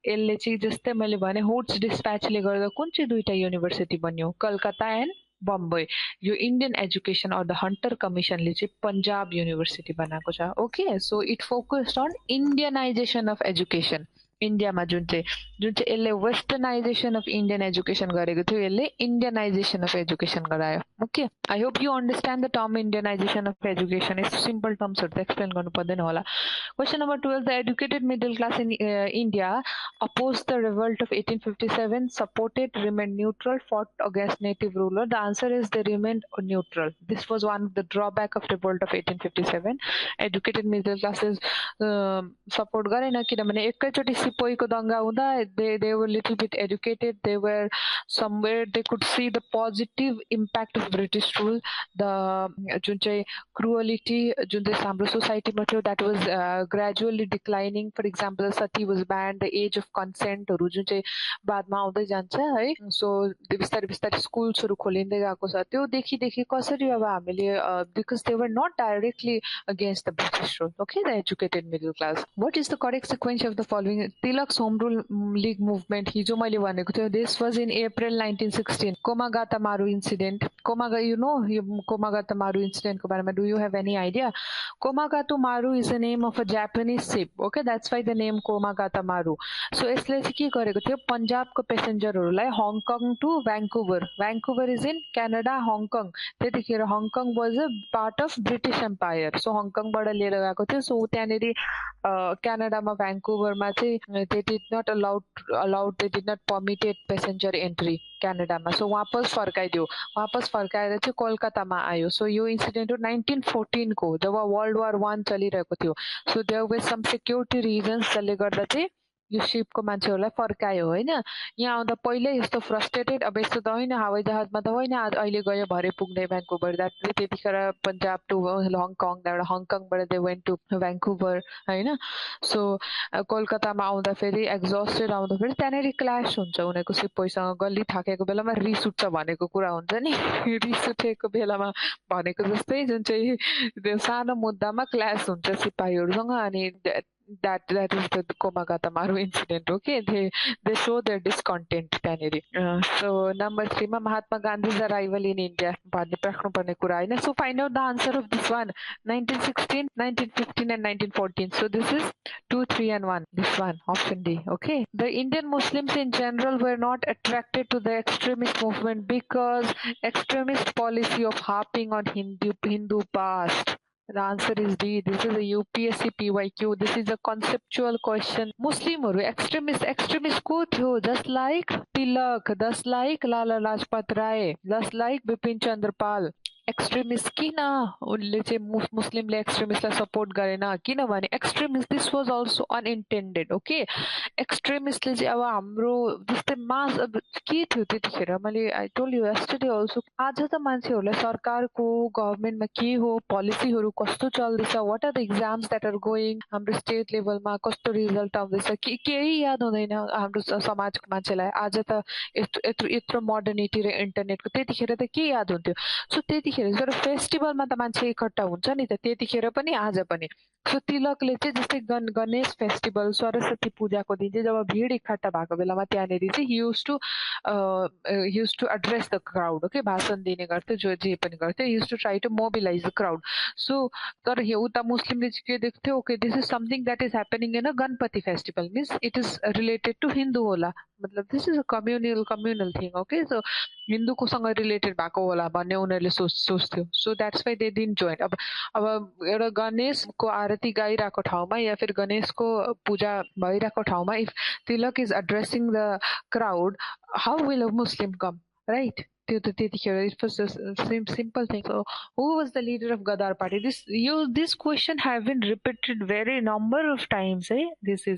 यसले चाहिँ जस्तै मैले भने hoods डिस्प्याचले गर्दा कुन चाहिँ दुईटा university बन्यो कलकत्ता एन्ड बम्बई यो Indian education or the Hunter कमिसनले चाहिँ पन्जाब युनिभर्सिटी बनाएको छ okay so it focused on Indianisation of education इन्डियामा जुन चाहिँ यसले वेस्टर्नाइजेसन अफ इन्डियन एजुकेसन गरेको थियो यसले इन्डियनाइजेसन अफ एजुकेसन गरायो okay I hope you understand the term Indianisation of education यस्तो सिम्पल टर्म्सहरू त एक्सप्लेन गर्नु पर्दैन होला question number 12 the educated middle class in India oppose the revolt of 1857 supported remain neutral fought against native ruler the answer is they remain neutral this was one of the drawback of revolt of 1857 educated middle classes support गरेन किनभने एकैचोटि सिपोहीको दंगा हुँदा they were little bit educated they were somewhere they could see the positive impact of British rule the जुन चाहिँ cruelty जुन चाहिँ हाम्रो सोसाइटीमा थियो that was gradually declining for example sati was banned the age of consent हरू जुन चाहिँ बादमा आउँदै जान्छ है सो बिस्तारै बिस्तारै स्कुल्सहरू खोलिँदै गएको छ त्यो देखि कसरी अब हामीले because they were not directly against the British rule okay the educated middle class what is the correct sequence of the following Tilak's home rule league movement हिजो मैले भनेको थियो this was in April 1916 Komagata Maru incident Komaga you know Komagata Maru incident को बारेमा do you have any idea Komagata Maru is the name of a Japanese ship okay that's why the name Komagata Maru so यसले चाहिँ के गरेको थियो पन्जाबको पेसेन्जरहरूलाई Hong Kong to Vancouver is in Canada Hong Kong त्यतिखेर Hong Kong was a part of British Empire so हङकङबाट लिएर गएको थियो so त्यहाँनेरि क्यानाडामा भ्यान्कुभरमा चाहिँ they did not they did not permitted passenger entry क्यानाडामा सो वापस फर्काएर चाहिँ कोलकातामा आयो सो यो इन्सिडेन्ट हो 1914 को जब वर्ल्ड वार 1 चलिरहेको थियो so there were some security reasons जसले गर्दा चाहिँ यो शिपको मान्छेहरूलाई फर्कायो होइन। यहाँ आउँदा पहिल्यै यस्तो फ्रस्ट्रेटेड, अब यस्तो त होइन हवाई जहाजमा त होइन आज अहिले गयो भरे पुग्ने भ्यान्कुभर, द्याट त्यतिखेर पन्जाब टु हङकङ, त्यहाँबाट हङकङबाट दे वेन्ट टु भ्यान्कुभर होइन। सो कोलकातामा आउँदाखेरि एक्जस्टेड आउँदाखेरि त्यहाँनिर क्ल्यास हुन्छ उनीहरूको सिपाहीसँग, गल्ली थाकेको बेलामा रिस उठ्छ भनेको कुरा हुन्छ नि रिस उठेको बेलामा भनेको जस्तै जुन चाहिँ त्यो सानो मुद्दामा क्ल्यास हुन्छ सिपाहीहरूसँग, अनि that is the Komagata Maru incident. Okay, they show their discontent त्यहाँनिर. So number 3 मा Mahatma Gandhi's arrival in India भन्ने पर्ने कुरा होइन. So find out the answer of this one. 1916, 1915 and 1914. So this is 2, 3 and 1. This one, option D. Okay. The Indian Muslims in general were not attracted to the extremist movement because extremist policy of harping on Hindu past. The answer is D. This is a UPSC PYQ. This is a conceptual question. Muslimहरू extremist को थियो? Just like Tilak, just like Lala Lajpat Rai, just like Bipin Chandra Pal. Extremist किन उनले चाहिँ मुस्लिमले एक्सट्रिमिस्टलाई support गरेन किनभने extremist this was also unintended. Okay, एक्सट्रिमिस्टले चाहिँ अब हाम्रो जस्तै मास अब के थियो त्यतिखेर, मैले I told you yesterday also, आज त मान्छेहरूलाई सरकारको गभर्मेन्टमा के हो पोलिसीहरू कस्तो चल्दैछ, what are the exams that are going, हाम्रो स्टेट लेभलमा कस्तो रिजल्ट आउँदैछ केही याद हुँदैन हाम्रो समाजको मान्छेलाई. आज त यत्रो मोडर्निटी र इन्टरनेटको, त्यतिखेर त के याद हुन्थ्यो. सो त्यतिखेर तर फेस्टिभलमा त मान्छे इकट्ठा हुन्छ नि त, त्यतिखेर पनि आज पनि. सो तिलकले चाहिँ जस्तै गणेश फेस्टिभल सरस्वती पूजाको दिन चाहिँ जब भिड इकट्ठा भएको बेलामा त्यहाँनिर चाहिँ use to address the crowd. Okay, भाषण दिने गर्थ्यो, जो जे पनि गर्थ्यो, use to try to mobilise the crowd. So तर उता मुस्लिमले चाहिँ के देख्थ्यो, okay this is something that is happening in a Ganapati festival, means it is related to Hindu होला, मतलब this is a communal thing. Okay, so हिन्दूकोसँग रिलेटेड भएको होला भन्ने उनीहरूले सोच्थ्यो. So that's why they didn't join. अब एउटा गणेशको आरती गाइरहेको ठाउँमा या फिर गणेशको पूजा भइरहेको ठाउँमा if Tilak is addressing the crowd, how will a Muslim come, right? त्यो त त्यतिखेर it was simple thing. So who was the leader of Ghadar party? This question have been repeated very number of times है. This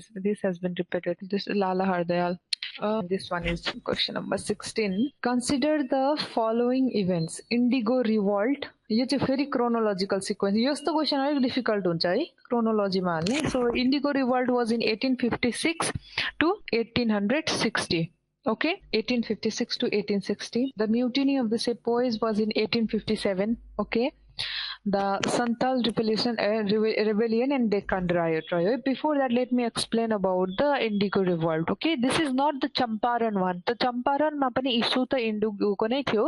has been repeated. This Lala Hardayal. This one is question number 16. Consider the following events. Indigo revolt. यो चाहिँ फेरि chronological sequence. यस्तो question अलिक difficult हुन्छ है क्रोनोलोजीमा हाल्ने. So indigo revolt was in 1856 to 1860. Okay, 1856 to 1860. The mutiny of the sepoys was in 1857. Okay. The Santhal rebellion and Deccan riot. Right? Before that, let me explain about the Indigo revolt. Okay, this is not the Champaran one. The Champaran मा पनि issue त Indigo को नै थियो,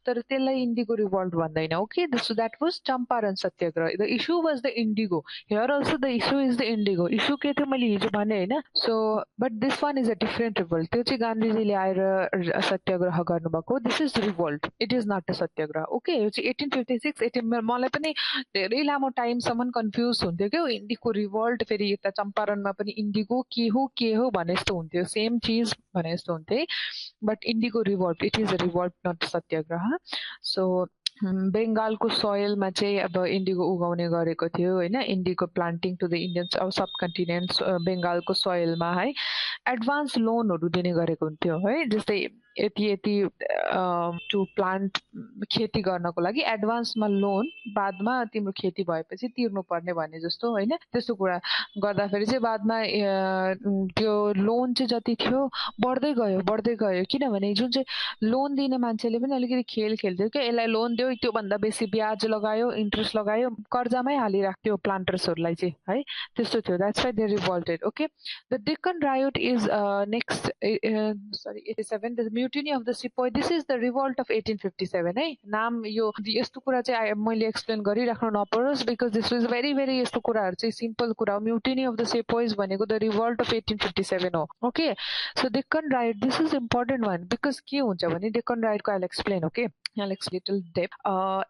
तर त्यसलाई Indigo revolt भन्दैन. Okay, so that was Champaran satyagraha. The issue was the Indigo. Here also the issue is the Indigo. Issue के थियो मैले हिजो भने हैन. So but this one is a different revolt. त्यो चाहिँ गान्धीजीले आएर सत्याग्रह गर्नुभएको. This is revolt. It is not a satyagraha. Okay, यो चाहिँ 1856 मलाई पनि धेरै लामो टाइमसम्म कन्फ्युज हुन्थ्यो क्या इन्डिगो रिभोल्ट, फेरि यता चम्पारणमा पनि इन्डिगो के हो भने जस्तो हुन्थ्यो, सेम चिज भने जस्तो हुन्थ्यो. But indigo revolt, it is a revolt not satyagraha. So बेङ्गालको सोइलमा चाहिँ अब इन्डिगो उगाउने गरेको थियो होइन. Indigo planting to the Indian subcontinent बेङ्गालको सोइलमा है. एडभान्स लोनहरू दिने गरेको हुन्थ्यो है, जस्तै यति टु प्लान्ट खेती गर्नको लागि एडभान्समा लोन, बादमा तिम्रो खेती भएपछि तिर्नुपर्ने भन्ने जस्तो होइन. त्यस्तो कुरा गर्दाखेरि चाहिँ बादमा त्यो लोन चाहिँ जति थियो बढ्दै गयो किनभने जुन चाहिँ लोन दिने मान्छेले पनि अलिकति खेल खेल्थ्यो क्या. यसलाई लोन दियो, त्योभन्दा बेसी ब्याज लगायो, इन्ट्रेस्ट लगायो, कर्जामै हालिराख्थ्यो प्लान्टर्सहरूलाई चाहिँ है. त्यस्तो थियो. That's why they revolted. Okay, the Deccan riot is next 87. The mutiny of the sepoy, this is the revolt of 1857 है. नाम यो यस्तो कुरा चाहिँ मैले एक्सप्लेन गरिराख्नु नपरोस्, बिकज दिस वाज भेरी भेरी यस्तो कुराहरू चाहिँ सिम्पल कुरा हो. म्युटिनी अफ द सिपोइज भनेको द रिभोल्ट अफ 1857 हो. Okay, so Deccan riot, this is important one, because के हुन्छ भने डेक्कन रायोटको I will explain. Okay, little dip.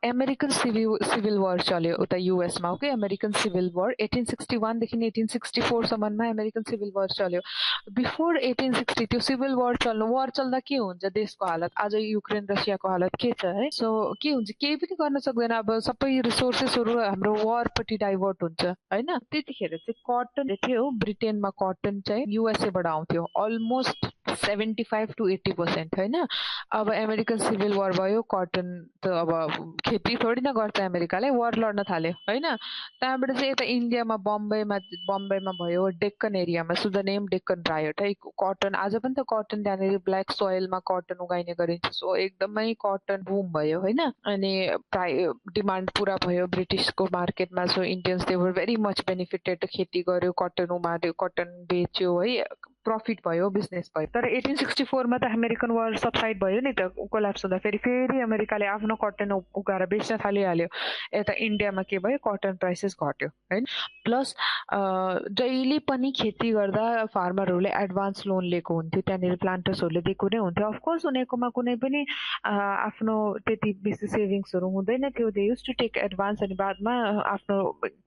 American civil war चल्यो उता US मा ओके अमेरिकन सिभिल war 1861 देखि 1864 सम्ममा अमेरिकन सिभिल war चल्यो बिफोर 1860 त्यो सिभिल war चल्दा के हुन्छ देशको हालत आज युक्रेन रसियाको हालत के छ है सो के हुन्छ केही पनि गर्न सक्दैन अब सबै रिसोर्सेसहरु हाम्रो war पट्टि डाइभर्ट हुन्छ हैन त्यतिखेर चाहिँ कटन थियो ब्रिटेनमा कटन चाहिँ युएसए बाट आउँथ्यो अलमोस्ट 75 to 80% हैन अब अमेरिकन सिभिल war भयो कटन त अब खेती थोडी न गर्छ अमेरिकाले war लड्न थाल्यो हैन त्यहाँबाट चाहिँ यता इन्डियामा बम्बईमा भयो डेक्कन एरियामा so the name Deccan riot है कटन आज पनि त कटन त्यहाँनिर ब्ल्याक सोइलमा कटन उगाइने गरिन्छ सो एकदमै कटन बुम भयो हैन अनि डिमान्ड पुरा भयो ब्रिटिसको मार्केटमा सो इन्डियन्स दे वर भेरी मच बेनिफिटेड खेती गर्यो कटन उमार्यो कटन बेच्यो है प्रफिट भयो बिजनेस भयो तर 1864 मा त अमेरिकन वार सबसाइड भयो नि त कोल्याप्स हुँदा फेरि अमेरिकाले आफ्नो कटन उगाएर बेच्न थालिहाल्यो यता इन्डियामा के भयो कटन प्राइसेस घट्यो हैन प्लस जहिले पनि खेती गर्दा फार्मरहरूले एडभान्स लोन लिएको हुन्थ्यो त्यहाँनिर प्लान्टर्सहरूले दिएको नै हुन्थ्यो अफकोर्स उनीहरूकोमा कुनै पनि आफ्नो त्यति बेसी सेभिङ्सहरू हुँदैन थियो दे युज टु टेक एडभान्स अनि बादमा आफ्नो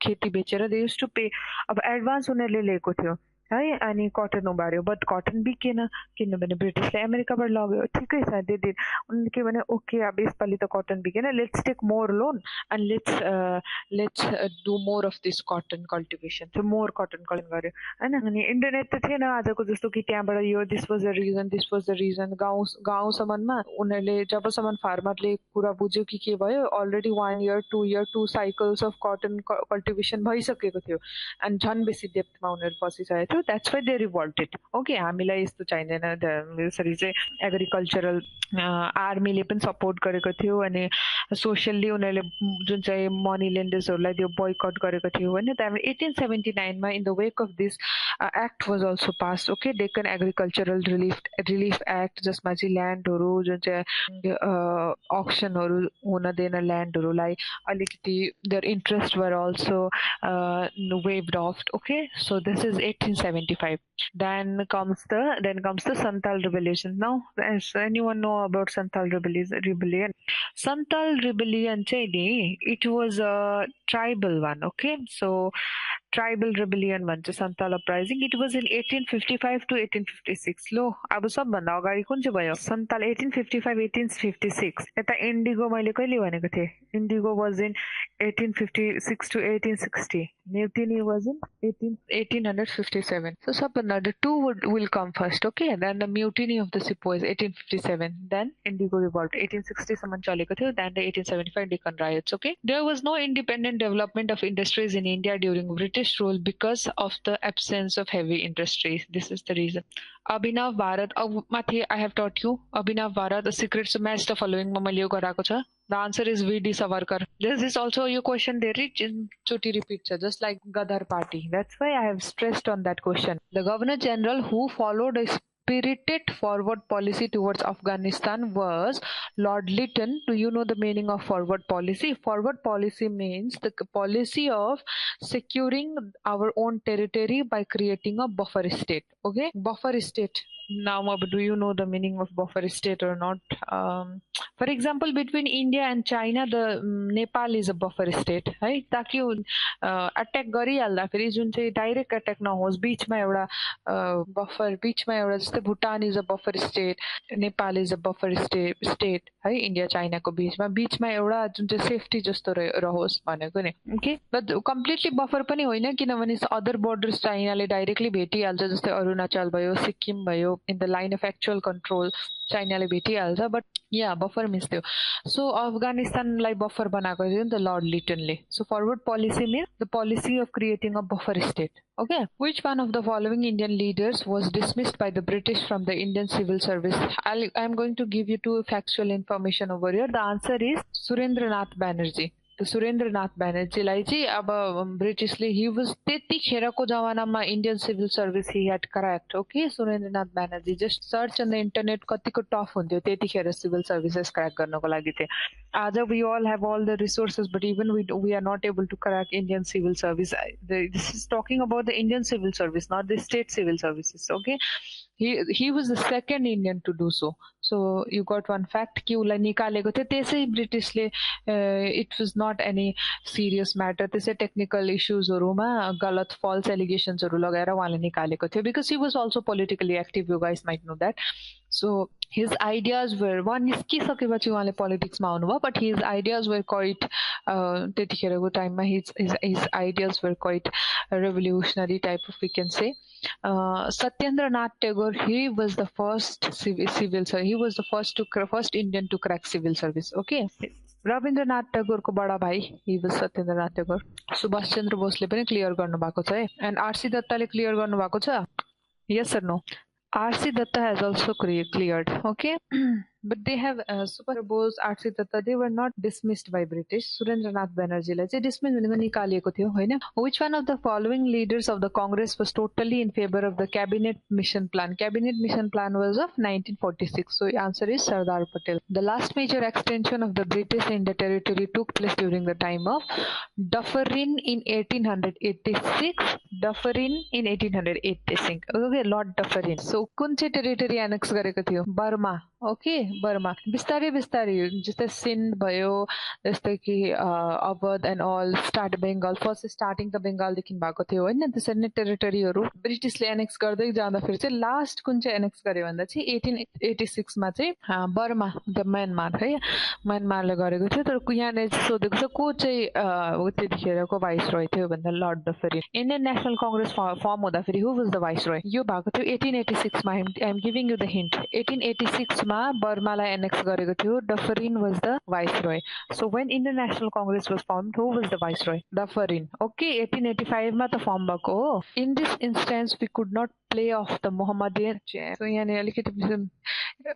खेती बेचेर दे युज टु पे अब एडभान्स उनीहरूले लिएको थियो है अनि कटन उमार्यो बट कटन बिकेन किनभने ब्रिटिसले अमेरिकाबाट लग्यो ठिकै छ दे उनले के भने ओके अब यसपालि त कटन बिकेन let's take more loan and let's do more of this cotton cultivation त्यो मोर कटन कल्टिभ गर्यो हैन अनि इन्टरनेट त थिएन आजको जस्तो कि त्यहाँबाट यो दिस वाज द रिजन गाउँसम्ममा उनीहरूले जबसम्म फार्मरले कुरा बुझ्यो कि के भयो already 1 year 2 year 2 cycles of cotton cultivation भइसकेको थियो अनि झन् बेसी डेप्थमा उनीहरू फसिसकेको थियो that's why they revolted okay हामीलाई यस्तो चाहिदैन यसरी चाहिँ एग्रिकल्चरल आर्मीले पनि सपोर्ट गरेको थियो अनि सोशली उनीहरूले जुन चाहिँ मनी लेन्डर्सहरूलाई त्यो बोयकट गरेको थियो होइन त्यहाँबाट 1879 मा in the wake of this act was also pass okay Deccan agricultural relief act जसमा चाहिँ ल्यान्डहरू जुन चाहिँ अक्सनहरू हुन दिएन ल्यान्डहरूलाई अलिकति there interest were also waived off okay so this is 1875 then comes the Santal rebellion now does anyone know about Santal rebellion Santal rebellion चाहिँ it was a tribal one okay so tribal rebellion भन्छ Santal uprising it was in 1855 to 1856 लो अब सबभन्दा अगाडि कुन चाहिँ भयो Santal 1855 1856 यता indigo मैले कहिले भनेको थिएँ indigo was in 1856 to 1860 mutiny was in 1857 so सबभन्दा the two will come first okay then the mutiny of the sepoys 1857 then indigo revolt 1860 सम्म चलेको थियो then the 1875 Deccan riots okay there was no independent development of industries in India during British rule because of the absence of heavy industries this is the reason Abhinav Bharat माथि I have taught you Abhinav Bharat the secrets to match the following मा मैले यो गराएको छ the answer is V.D. Savarkar this is also your question there choti repeat just like Gadar party that's why I have stressed on that question the governor general who followed a spirited forward policy towards Afghanistan was Lord Lytton. Do you know the meaning of forward policy? Forward policy means the policy of securing our own territory by creating a buffer state. Okay, buffer state. Now, do you know the meaning of buffer state or not? For example, between India and China, the Nepal is a buffer state. है ताकि attack गरिहाल्दा फेरि जुन चाहिँ direct attack नहोस् बीचमा एउटा buffer बीचमा एउटा जस्तै Bhutan is a buffer state Nepal is a buffer state है इन्डिया चाइनाको बीचमा एउटा जुन चाहिँ सेफ्टी जस्तो रहोस् भनेको नि ओके बट कम्प्लिटली बफर पनि होइन किनभने अदर बोर्डर्स चाइनाले डाइरेक्टली भेटिहाल्छ जस्तै अरुणाचल भयो सिक्किम भयो in the line of actual control चाइनाले भेटिहाल्छ बट या बफर मिस थियो सो अफगानिस्तानलाई बफर बनाएको थियो नि त लर्ड लिटनले so forward policy means the policy of creating a buffer state okay which one of the following Indian leaders was dismissed by the British from the Indian civil service I'm going to give you two factual information over here the answer is Surendranath Banerjee Surendranath ब्यानर्जीलाई चाहिँ अब ब्रिटिसले he was त्यतिखेरको जमानामा Indian civil service he had cracked okay Surendranath Banerjee just search on the internet कतिको tough हुन्थ्यो त्यतिखेर civil services crack गर्नको लागि चाहिँ आज we all have all the resources but even we are not able to crack Indian civil service this is talking about the Indian civil service not the state civil services okay he was the second Indian to do so So you got one fact कि उसलाई निकालेको थियो त्यसै ब्रिटिसले it was not any serious matter त्यसै technical इश्यूजहरुमा गलत false allegations लगाएर उहाँले निकालेको थियो because he was also politically active, you guys might know that. So his ideas were one निस्किसकेपछि उहाँले politicsमा आउनुभयो, but his ideas were quite त्यतिखेरको टाइममा his ideas were quite revolutionary type of, we can say. Satyendranath Tagore, he was the first he was the first Indian to crack civil service. Okay. Rabindranath टैगोरको बडा भाइ he was Satyendranath Tagore. Subhash Chandra बोसले पनि clear गर्नुभएको छ है. End RC दत्ताले clear गर्नुभएको छ. Yes or no? RC Datta has also cleared. Okay. But they have Subhash Bose, RC Datta, they were not dismissed by British. Surendranath Banerjee lai dismissed भनेको निकालिएको थियो हैन. Which one of the following leaders of the Congress was totally in favor of the cabinet mission plan? Cabinet mission plan was of 1946. So answer is Sardar Patel. The last major extension of the British India territory took place during the time of Dufferin in 1886. Dufferin in 1886. Okay, Lord Dufferin. So कुन चाहिँ territory annex गरेको थियो? Burma. Okay, Burma. बिस्तारै बिस्तारै जस्तै सिन्ध भयो, जस्तै कि Awadh and all start Bengal, first starting त बेंगलदेखि भएको थियो हैन. त्यसरी नै टेरिटरीहरु ब्रिटिशले एनेक्स गर्दै जाँदाखेरि चाहिँ लास्ट कुन चाहिँ एनेक्स गर्यो भन्दा चाहिँ 1886 मा चाहिँ बर्मा, द म्यानमार है, म्यानमारले गरेको थियो. तर यहाँले सोधेको छ को चाहिँ त्यतिखेरको भाइसरोय थियो भन्दा lord Dufferin. Indian National Congress form हुँदाखेरि हु वाज द भाइसरोय? यो भएको थियो 1886 मा. I am giving you the hint. 1886 मा बर्मालाई एनेक्स गरेको थियो. Dufferin was the viceroy. So when Indian National Congress was formed, who was the viceroy? Dufferin. Okay, 1885 मा त फर्म भएको हो. In this instance we could not play off the Mohammedan. So यहाँ अलिकति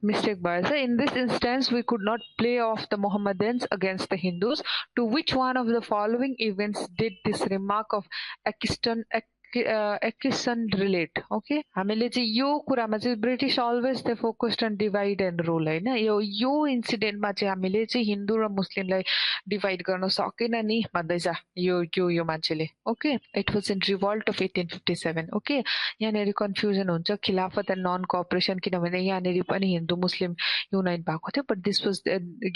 mistake भएछ. In this instance, we could not play off the Mohammedans against the Hindus. To which one of the following events did this remark of Atkinson relate? Okay, हामीले चाहिँ यो कुरामा चाहिँ British always they focused on divide and rule हैन. यो इन्सिडेन्टमा चाहिँ हामीले चाहिँ हिन्दू र मुस्लिमलाई divide गर्न सकेन नि भन्दैछ यो मान्छेले. Okay, it was in revolt of 1857. Okay, यहाँनेरि कन्फ्युजन हुन्छ खिलाफत एन्ड नन कोअपरेसन किनभने यहाँनेरि पनि हिन्दू मुस्लिम युनाइट भएको थियो, but this was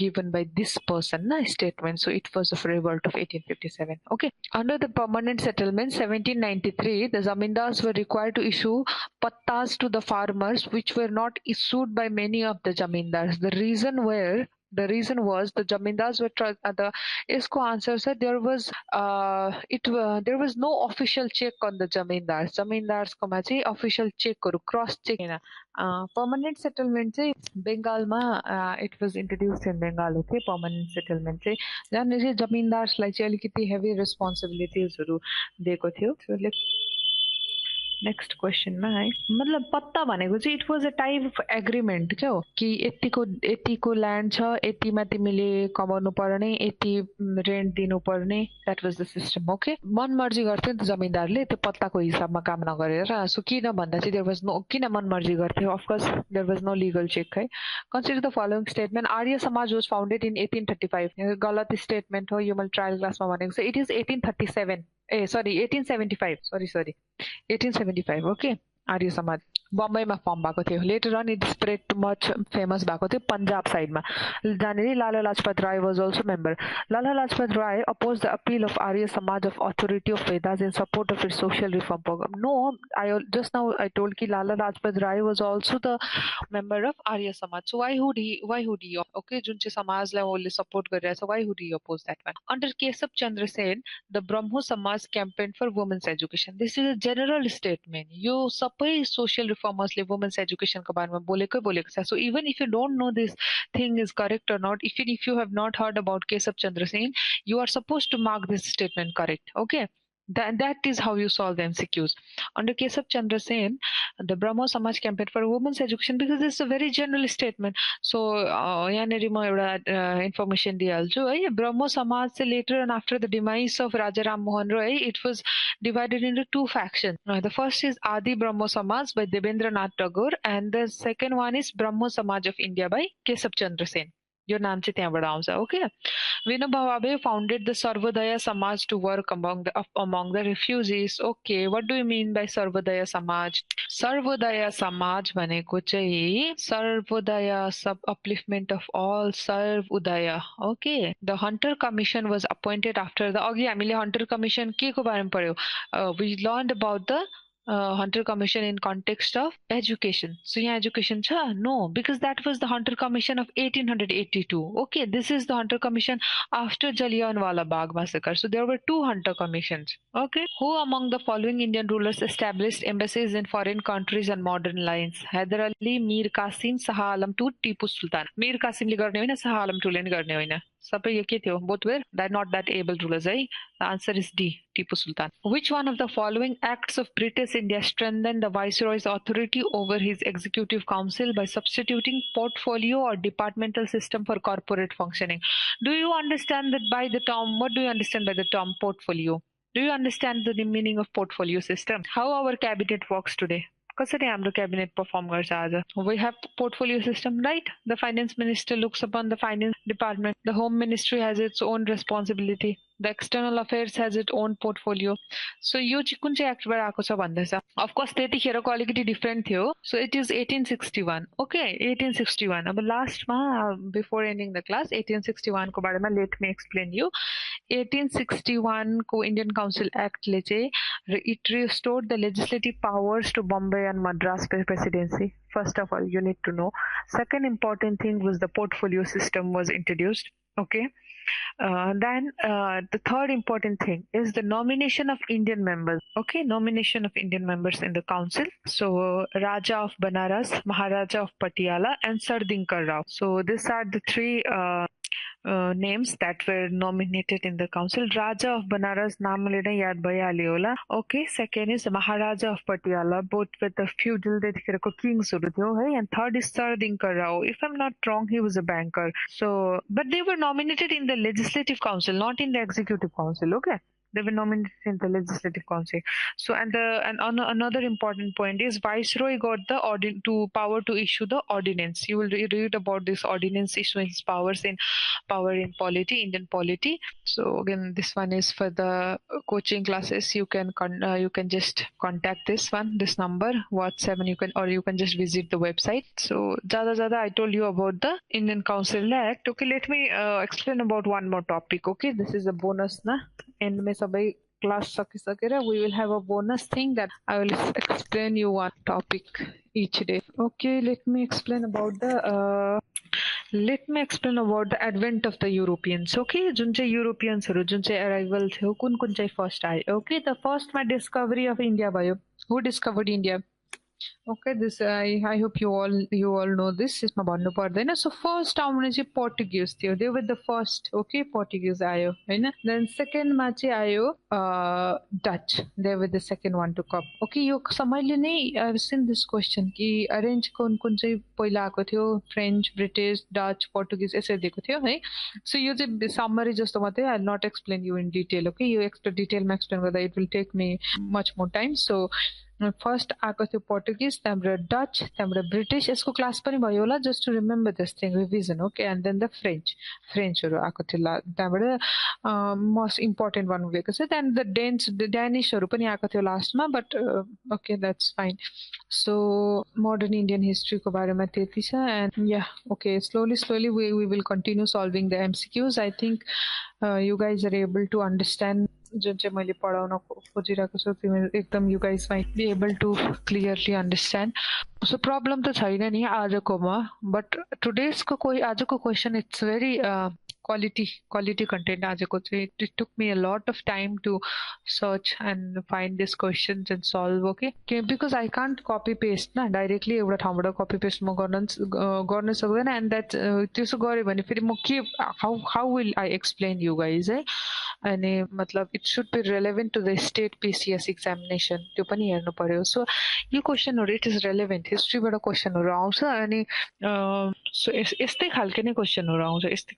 given by this person न statement. So it was of revolt of 1857. Okay, under the permanent settlement 1793 the zamindars were required to issue pattas to the farmers which were not issued by many of the zamindars. The reason was the zamindars were the isko answer sir there was there was no official check on the zamindars ko ma chai official check haru cross check Hahn. permanent settlement चाहिँ बंगालमा it was introduced in Bengal. Okay, permanent settlement चाहिँ जहाँनेरि जमिनदारलाई चाहिँ अलिकति heavy responsibilities दिएको थियो. So next क्वेशनमा है, मतलब पत्ता भनेको चाहिँ it was a type of agreement क्या हो कि यतिको ल्यान्ड छ, यतिमा तिमीले कमाउनु पर्ने, यति रेन्ट दिनु पर्ने. That was the system. Okay, मनमर्जी गर्थ्यो नि त जमिनदारले त्यो पत्ताको हिसाबमा काम नगरेर. सो किन भन्दा चाहिँ देयर वाज नो, किन मनमर्जी गर्थ्यो? Of course there was no legal check है. Consider the following statement. Arya Samaj was founded इन 1835. गलत स्टेटमेन्ट हो यो, मैले ट्रायल क्लासमा भनेको छ. It is 1837. sorry 1875. sorry 1875. Okay, Arya Samaj बम्बईमा फर्म भएको थियो. Later on it spread too much famous भएको थियो पन्जाब साइडमा, जहाँनिर Lala Lajpat Rai was also member. Lala Lajpat Rai oppose the appeal of Arya Samaj of authority of Vedas in support of its social reform programme. No, I just now I told कि Lala Lajpat Rai was also the member of Arya समाज. सो वाइ would he okay, जुन चाहिँ समाजलाई उसले support गरिरहेछ, why would he oppose that one? Under Keshav Chandra Sen the Brahmo Samaj campaign for women's education. This is a general statement. यो सबै social रिफर्मर्सले women's एजुकेसनको बारेमा बोलेको छ. So even if you don't know this thing is correct or not, even if you have not heard about Keshav Chandra Sen, you are supposed to mark this statement correct. Okay, that is how you solve the MCQs. Under Keshav Chandra Sen, the Brahmo Samaj campaign for women's education, because this is a very general statement. So yahaneri ma euta information dihalchu है. Brahmo Samaj से later and after the demise of Raja Ram Mohan Roy, it was divided into two factions. The first is Adi Brahmo Samaj by Debendranath Tagore, and the second one is Brahmo Samaj of India by Keshav Chandra Sen. यो नाम चाहिँ त्यहाँबाट आउँछ okay Vinoba Bhave founded the Sarvodaya Samaj to work among the refugees. Okay, what do you mean by Sarvodaya Samaj? Sarvodaya Samaj भनेको चाहिँ Sarvodaya sub upliftment of all Sarv Udaya. Okay, the Hunter Commission was appointed after the अघि हामीले Hunter Commission के को बारेमा पढ्यौ? We learned about the Hunter Commission in context of education. So yeah, education cha? No, because that was the Hunter Commission of 1882. Okay, this is the Hunter Commission after Jallianwala Bagh massacre. So there were two Hunter Commissions. Okay, who among the following Indian rulers established embassies in foreign countries on modern lines? Hyder Ali, Mir Qasim, Shah Alam II, Tipu Sultan. Mir Qasim ले गर्ने होइन, Shah Alam II ले गर्ने होइन. सबै यो के थियो? Both were not that able rulers है. The answer is D, Tipu Sultan. Which one of the following acts of British India strengthened the Viceroy's authority over his executive council by substituting portfolio or departmental system for corporate functioning? Do you understand that by the term, what do you understand by the term portfolio? Do you understand the meaning of portfolio system? How our cabinet works today? कसरी हाम्रो cabinet perform गर्छ आज? We have portfolio system, right? The finance minister looks upon the finance department. The home ministry has its own responsibility. The external affairs has its own portfolio. So यो चाहिँ कुन चाहिँ एक्टबाट आएको छ भन्दैछ? Of course त्यतिखेरको अलिकति डिफरेन्ट थियो. So it is 1861. Okay, 1861. अब लास्टमा before ending the class 1861 को बारेमा let me explain you. 1861 को Indian Council Act ले चाहिँ it restored the legislative powers to Bombay and Madras presidency. First of all, you need to know. Second important thing was the portfolio system was introduced. Okay. Then the third important thing is the nomination of Indian members. Okay, nomination of Indian members in the council. So Raja of Banaras, Maharaja of Patiala, and Sardinkar Rao. So these are the three names that were nominated in the council. Raja of Banaras naam leda yaad bhayalyo होला. Okay, second is Maharaja of Patiala, both with the feudal kings haru थियो है, and third is Sardinkar Rao. If I'm not wrong, he was a banker. So, but they were nominated in the legislative council, not in the executive council. Okay. They were nominated in the legislative council. So, another important point is Viceroy got the power to issue the ordinance. You will read about this ordinance issuance powers in polity, Indian polity. So again, this one is for the coaching classes. You can just contact this number, WhatsApp, and you can just visit the website. So jada I told you about the Indian Council Act. Okay, let me explain about one more topic. Okay, this is a bonus na. And में सबै class सकिसकेर we will have a bonus thing that I will explain you one topic each day. Okay, let me explain about the advent of the Europeans. Okay, जुन चाहिँ Europeansहरु जुन चाहिँ arrival थियो कुन चाहिँ first आयो. Okay, the first मा discovery of India भयो. Who discovered India? Okay, this I hope you all know this. यसमा भन्नु पर्दैन. So first आउने चाहिँ Portuguese थियो. They were the first. Okay, Portuguese आयो हैन. Then second मा चाहिँ आयो Dutch. They were the second one to come. Okay, यो समयले नै I've seen this question कि arrange कुन चाहिँ पहिला आएको थियो? French, British, Dutch, Portuguese यसरी दिएको थियो है. So यो चाहिँ summary जस्तो मात्रै. I'll not explain you in detail. Okay, yo extra detail मा explain गर्दा it will take me much more time. So first आएको थियो Portuguese, त्यहाँबाट Dutch, त्यहाँबाट British. यसको क्लास पनि भयो होला, just to remember this thing, revision. Okay, and then the Frenchहरु आएको थियो त्यहाँबाट most important one भएको छ. Then the Danishहरु पनि आएको थियो लास्टमा, but okay, that's fine. So modern Indian history को बारेमा त्यति छ. And yeah, okay, slowly we will continue solving the MCQs. I think you guys are able to understand जुन चाहिँ मैले पढाउन खोजिरहेको छु एकदम you guys might be able to clearly understand. So problem त छैन नि आजकोमा, but today's को आजको question it's very quality content आजको चाहिँ. It took me a lot of time to search and find these questions and solve. Okay, because I can't copy paste ना directly एउटा ठाउँबाट copy paste म गर्न सक्दैन. And that त्यसो गरे भने फेरि म के how will I explain you guys है. अनि मतलब it should be relevant to the state PCS examination. त्यो पनि हेर्नु पर्यो. So yo क्वेशनहरु it is relevant, हिस्ट्रीबाट क्वेशनहरु आउँछ अनि so यस्तै खालके नै क्वेशनहरु आउँछ, यस्तै